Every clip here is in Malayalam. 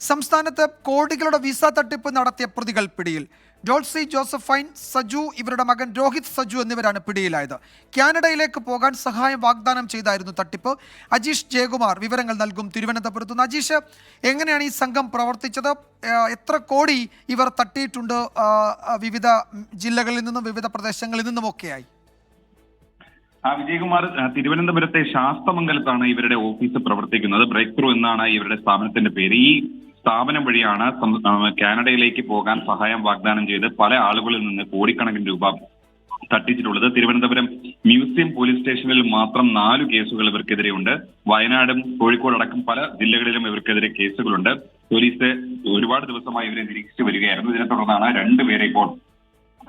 സംസ്ഥാനത്ത് കോടികളുടെ വിസ തട്ടിപ്പ് നടത്തിയ പ്രതികൾ പിടിയിൽ. ഡോൾസി ജോസഫൈൻ സജു, ഇവരുടെ മകൻ രോഹിത് സജു എന്നിവരാണ് പിടിയിലായത്. കാനഡയിലേക്ക് പോകാൻ സഹായം വാഗ്ദാനം ചെയ്തായിരുന്നു തട്ടിപ്പ്. അജീഷ് ജയകുമാർ വിവരങ്ങൾ നൽകും തിരുവനന്തപുരത്ത് നിന്ന്. അജീഷ്, എങ്ങനെയാണ് ഈ സംഘം പ്രവർത്തിച്ചത്? എത്ര കോടി ഇവർ തട്ടിയിട്ടുണ്ട്? വിവിധ ജില്ലകളിൽ നിന്നും വിവിധ പ്രദേശങ്ങളിൽ നിന്നുമൊക്കെയായി. വിജയകുമാർ, തിരുവനന്തപുരത്തെ ശാസ്തമംഗലത്താണ് ഇവരുടെ ഓഫീസ് പ്രവർത്തിക്കുന്നത്. ബ്രേക്ക് ത്രൂ എന്നാണ് ഇവരുടെ സ്ഥാപനത്തിന്റെ പേര്. ഈ സ്ഥാപനം വഴിയാണ് കാനഡയിലേക്ക് പോകാൻ സഹായം വാഗ്ദാനം ചെയ്ത് പല ആളുകളിൽ നിന്ന് കോടിക്കണക്കിന് രൂപ തട്ടിച്ചിട്ടുള്ളത്. തിരുവനന്തപുരം മ്യൂസിയം പോലീസ് സ്റ്റേഷനിൽ മാത്രം 4 കേസുകൾ ഇവർക്കെതിരെയുണ്ട്. വയനാടും കോഴിക്കോട് അടക്കം പല ജില്ലകളിലും ഇവർക്കെതിരെ കേസുകളുണ്ട്. പോലീസ് ഒരുപാട് ദിവസമായി ഇവരെ നിരീക്ഷിച്ചു വരികയായിരുന്നു. ഇതിനെ തുടർന്നാണ് 2 പേരെ ഇപ്പോൾ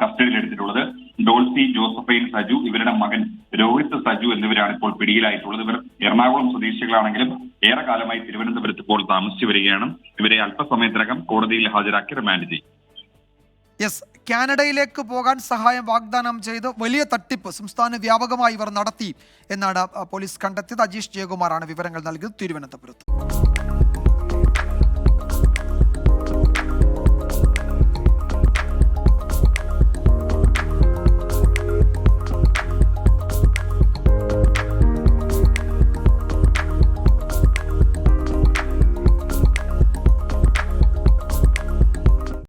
കസ്റ്റഡിയിലെടുത്തിട്ടുള്ളത്. ഡോൾസി ജോസഫൈൻ സജു, ഇവരുടെ മകൻ രോഹിത് സജു എന്നിവരാണ് ഇപ്പോൾ പിടിയിലായിട്ടുള്ളത്. ഇവർ എറണാകുളം സ്വദേശികളാണെങ്കിലും ഏറെ കാലമായി തിരുവനന്തപുരത്ത് ഇപ്പോൾ താമസിച്ചു വരികയാണ്. ഇവരെ അല്പസമയത്തിനകം കോടതിയിൽ ഹാജരാക്കി റിമാൻഡ് ചെയ്യും. കാനഡയിലേക്ക് പോകാൻ സഹായം വാഗ്ദാനം ചെയ്ത് വലിയ തട്ടിപ്പ് സംസ്ഥാന വ്യാപകമായി ഇവർ നടത്തി എന്നാണ് പോലീസ് കണ്ടെത്തിയത്. അജീഷ് ജയകുമാറാണ് വിവരങ്ങൾ നൽകിയത് തിരുവനന്തപുരത്ത്.